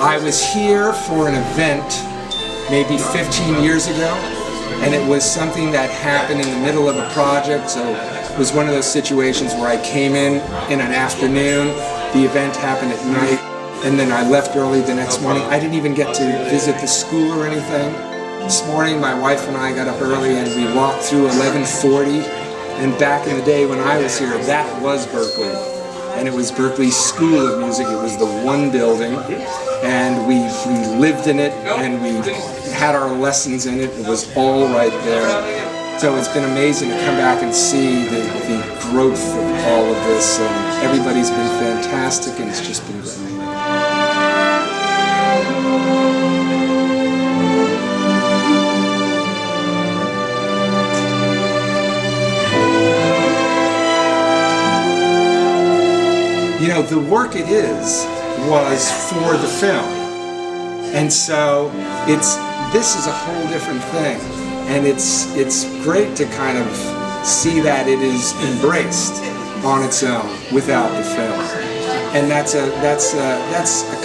I was here for an event maybe 15 years ago, and it was something that happened in the middle of a project, so it was one of those situations where I came in an afternoon, the event happened at night, and then I left early the next morning. I didn't even get to visit the school or anything. This morning my wife and I got up early and we walked through 1140, and back in the day when I was here, that was Berklee. And it was Berklee School of Music. It was the one building, and we lived in it, and we had our lessons in it. It was all right there. So it's been amazing to come back and see the growth of all of this, and everybody's been fantastic, and it's just been great. You know, the work it is was for the film, and so this is a whole different thing, and it's great to kind of see that it is embraced on its own without the film, and that's a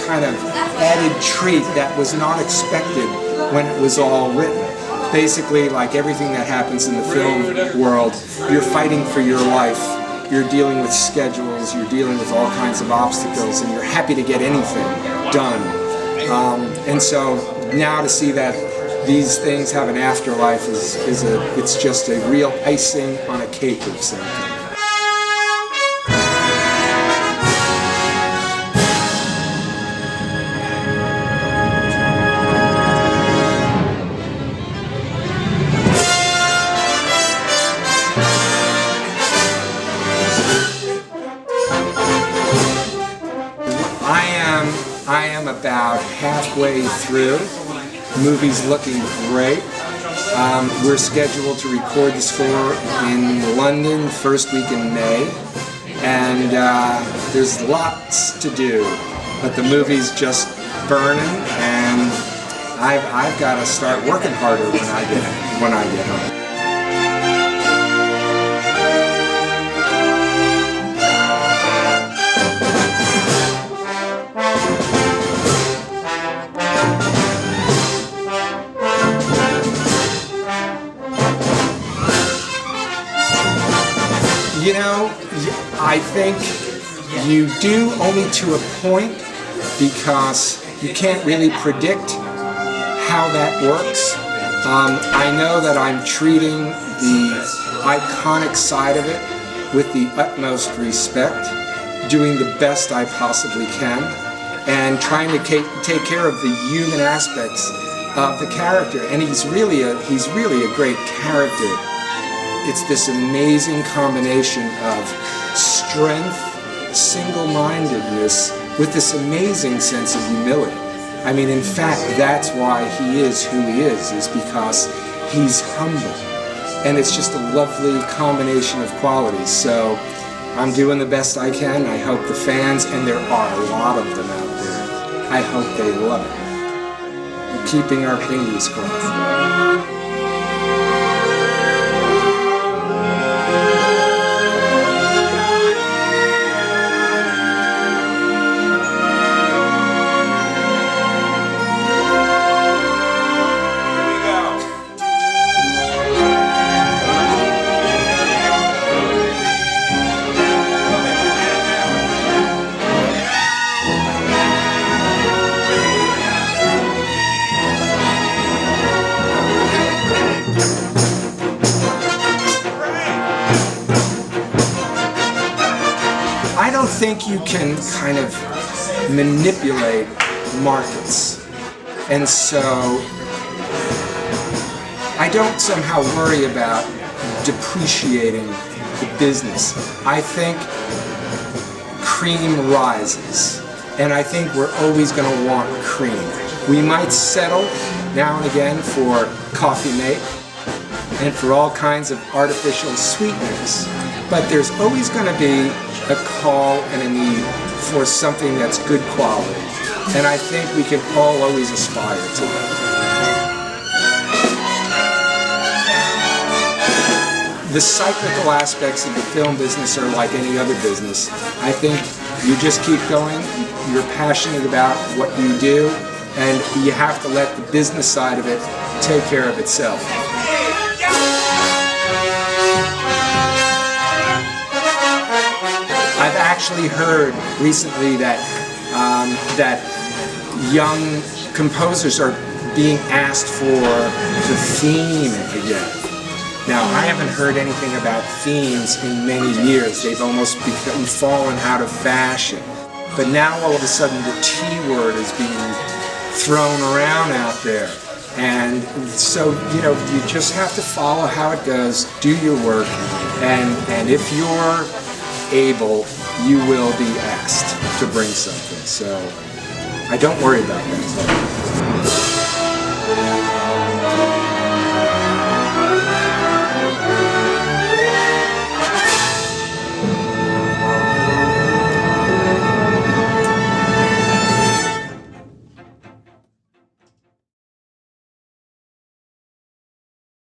kind of added treat that was not expected when it was all written. Basically, like everything that happens in the film world, you're fighting for your life. You're dealing with schedules, you're dealing with all kinds of obstacles, and you're happy to get anything done. And so now to see that these things have an afterlife it's just a real icing on a cake of something. I am about halfway through. The movie's looking great. We're scheduled to record the score in London first week in May, and there's lots to do, but the movie's just burning, and I've got to start working harder when I get home. You know, I think you do only to a point, because you can't really predict how that works. I know that I'm treating the iconic side of it with the utmost respect, doing the best I possibly can, and trying to take care of the human aspects of the character. And he's really a great character. It's this amazing combination of strength, single-mindedness, with this amazing sense of humility. I mean, in fact, that's why he is who he is because he's humble. And it's just a lovely combination of qualities. So I'm doing the best I can. I hope the fans, and there are a lot of them out there, I hope they love it. We're keeping our fingers crossed. I don't think you can kind of manipulate markets, and so I don't somehow worry about depreciating the business. I think cream rises, and I think we're always going to want cream. We might settle now and again for coffee mate and for all kinds of artificial sweeteners, but there's always going to be a call and a need for something that's good quality, and I think we can all always aspire to that. The cyclical aspects of the film business are like any other business. I think you just keep going, you're passionate about what you do, and you have to let the business side of it take care of itself. I've actually heard recently that that young composers are being asked for the theme again. Now, I haven't heard anything about themes in many years. They've almost fallen out of fashion. But now all of a sudden the T word is being thrown around out there. And so, you know, you just have to follow how it goes, do your work, and if you're able, you will be asked to bring something. So I don't worry about that.